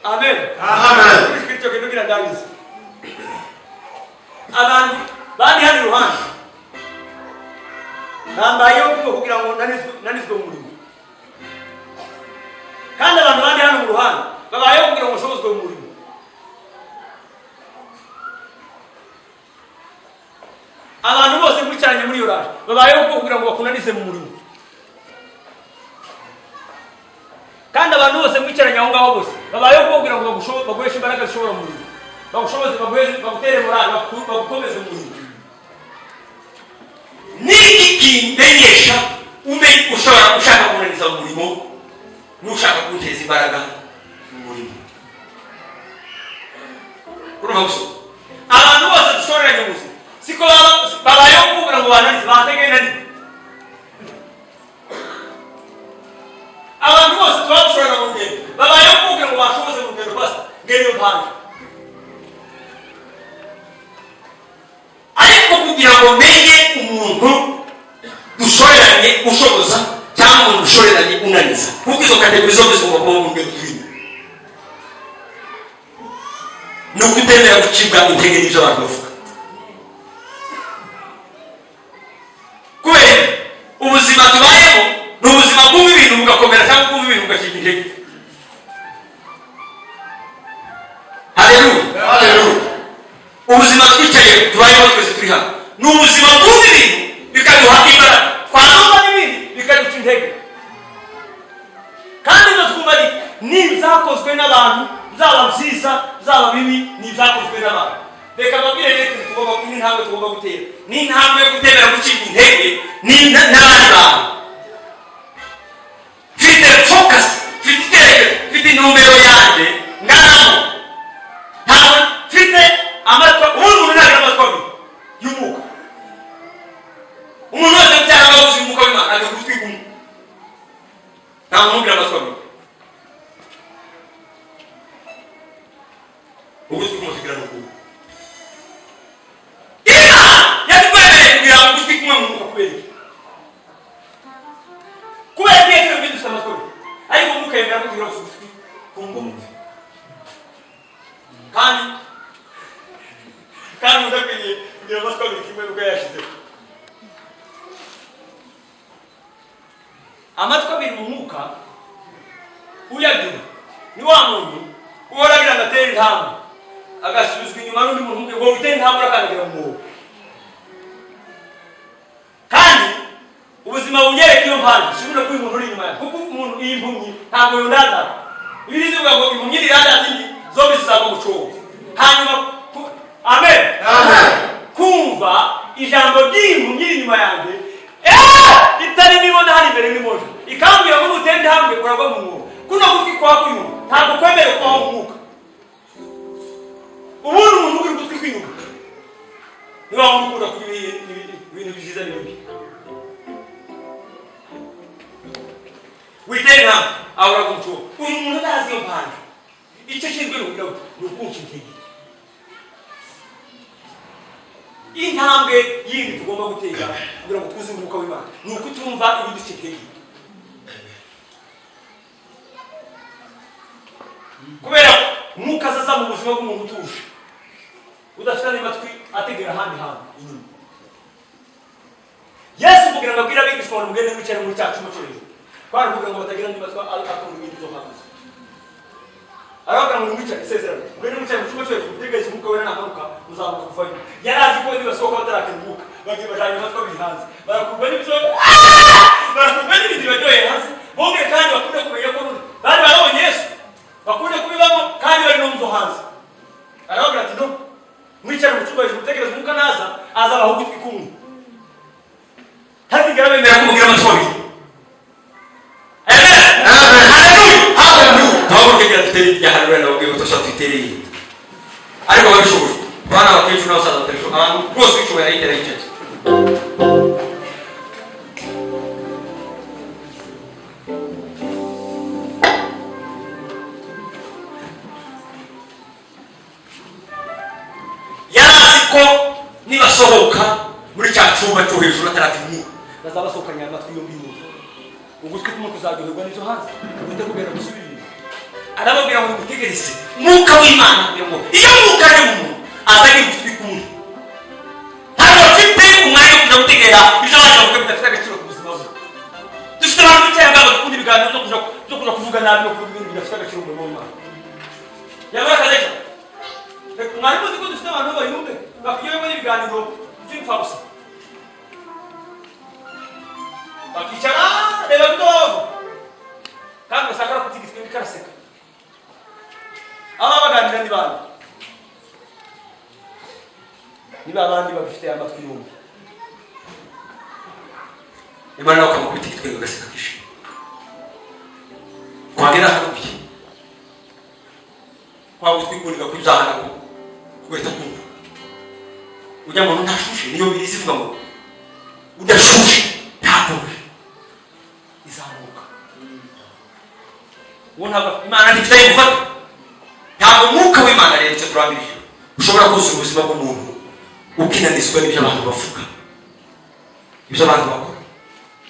Amen. Amen. Kristo kidugira ndanize. Abantu bandi hano iruhande babayeho kugira ngo nanizwe mu murimo. Kandi abantu bandi hano mu ruhande babayeho kugira ngo bashobozwe mu murimo. Abantu bose mwicaranye muri yoranje babayeho kugira ngo bakunanize mu murimo. Kandi abantu bose mwicaranye aho ngaho bose babayeho kugira ngo baguheshe imbaraga zishobora mu murimo. Bagushoboze bagutere morale bagukomeze mu murimo. Niki kimenyesha ushaka kunaniza mu murimo n'ushaka kunteza imbaraga mu murimo. Urumva gusa abantu bose dushoranye mu buzima siko babayeho kugira ngo bananize bategene ni abantu bose twabashorana mu ngendo ngeriyo mpamvu. Ariko kugira ngo menye umuntu dushoreranye ushoboza cyangwa umuntu dushoreranye unaniza, kuko izo kategori zose zigomba kuba mu rwego rw'ibintu. Ni ukutemera gucibwa intege n'ibyo abantu bavuga. Kubera ubuzima tubayemo ni ubuzima bw'ubu ibintu bugakomera cyangwa bw'ubu ibintu bugacika intege. Haleluya, haleluya. Ubuzima twicaye tubayemo twese turi hano ni ubuzima bw'ubu ibintu bikaduha imbaraga, twazumva n'ibindi bikaduca intege. Kandi ibyo twumva ni ibyakozwe n'abantu, zaba nziza zaba bibi, ni ibyakozwe n'abantu. Reka mbabwire rero tugomba n'intambwe tugomba gutera, n'intambwe yo gutemera gucika intege n'abandi bantu. Mfite focus, mfite iterambere, mfite intumbero yanjye nganamo. Ntabwo mfite amatwa, umuntu ntagira amatwa abiri y'umwuka. Umuntu wese mfite amatwa y'umwuka w'Imana ajya gutwi kumwe. Ntabwo mugira amatwa abiri. Ugutwi kumusigira n'ukuri. Yatwemereye kugira ngo ugutwi kumwe mu mwuka kubera iki? Kubera ko yatwemereye ko dufite amatwi abiri, ariko umwuka yemera ko tugira ugutwi kumwe. Kandi udakwiye kugira amatwi abiri kimwe n'ubwo yashizeho. Amatwi abiri mu mwuka uyagira ni wa muntu uhora agira ngo atere intambwe agasubizwa inyuma n'undi muntu ngo utere intambwe akandagira mu mwobo. Kandi ubuzima bunyereka iyo mpamvu ushobora kuba umuntu uri inyuma yawe, kuko umuntu iyi impumyi ntabwo yundaza. Bibiliya ivuga ngo impumyi ntirandaza indi zombi zizava mu cyobo. Hanyuma amen, kumva ijambo ry'impumyi iri inyuma yanjye itari nibona hari imbere n'imoja ikambwira ngo nutere intambwe uragwa mu mwobo. Kuno gutwi kwa kuyuma ntabwo kwemere kubaho mu mwuka. Ubundi umuntu uri gutwi kw'inyuma niba ukunda kuba ibintu byiza n'ibibi. Witere intambwe ahora ku cyobo. Uyu muntu ntazi iyo mpamvu icyo ashinzwe ni ukunca intege. Intambwe yindi tugomba gutera kugira ngo twuzuze umwuka w'Imana ni ukutumva ibiduca intege. Kubera umwuka azaza mu buzima bw'umuntu utuje udafite n'amatwi ategera ahandi hantu inyuma. Yesu kugira ngo abwire abigishwa ngo mugende mwicare muri cya cyumba cyo hejuru, kwari kugira ngo batagira n'amatwi akumva ibintu byo hanze. Arababwira ngo mwicare isezerano, mugende mwicare mu cyumba cyo hejuru, mutegereze umwuka wera namanuka muzamuka kuvayo. Yari azi ko nibasohoka batarakira umwuka bagiye bajanye amatwi abiri hanze, barakurwa n'ibyo barakurwa n'ibindi baryoheye hanze. Bongeye kandi bakunde kumenya ko bari barabonye Yesu, bakunde kubibamo kandi bari no mu zo hanze. Arababwira ati no, mwicare mu cyumba hejuru, mutegereze umwuka naza azabaho ugutwi kumwe. Hazigera bemera kumubwira amatwi abiri. Amen, haleluya, haleluya. Ntabwo kugira tutere irya haleluya nababwiye ko tushaka tuitereye. Ariko babishoboye bana bakecuru n'abasaza batabishoboye, abantu bose bishoboye ayitera y'icyo. Ko nibasohoka muri cya cyumba cyo hejuru atarafite umwuka bazabasohokanya amatwi yombi y'umuntu. Ugutwi kumwe kuzaryoherwa n'ibyo hanze ujya kubera gusubira. Arababwira ngo mutegereze umwuka w'Imana kugira ngo iyo mwuka ari mu muntu azagira ugutwi kumwe. Ntabwo afite umwanya wo kujya gutegera ibyo abantu bavuga bidafite agaciro ku buzima bwe. Dufite abantu bicaye ngaho bakunda ibiganiro byo kuja kuvuga nabi no kuvuga ibintu bidafite agaciro mu murimo w'Imana. Yabaye akazi mwari muzi ko dufite abantu bayumve bakiyeho n'ibiganiro by'imfabusa, bakicara reba bidovu kandi basakara kutigitwe bikaraseka. Aba baganira ni bande? Ni babandi babifite amatwi yombi. Imana ukamukubita igitwe ugaseka kishimye. Kwagera hano biki kwa gutwikurira kuzahana ko kweta kumva ujya mu ntashushe niyo birizi ivuga ngo udashushe ntabwo izamuka. Uwo ntabwo Imana ifite gufata ntabwo rero icyo turangirije ushobora kuzuza ubuzima bw'umuntu ukinanizwa n'ibyo abantu bavuga, ibyo abantu bakora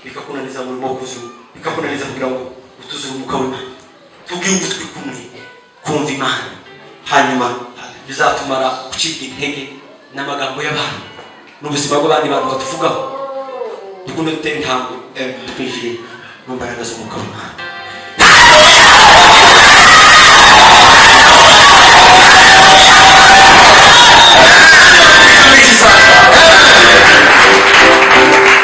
bikakunaniza mu burimo kuzuza, bikakunaniza kugira ngo utuze umwuka w'Imana. Tubwire ugutwi kumwe kumva Imana, hanyuma bizatumara gucika intege n'amagambo y'abantu n'ubuzima bw'abandi bantu batuvugaho. Dukunde dutera intambwe twinjiye mu mbaraga z'umwuka w'Imana.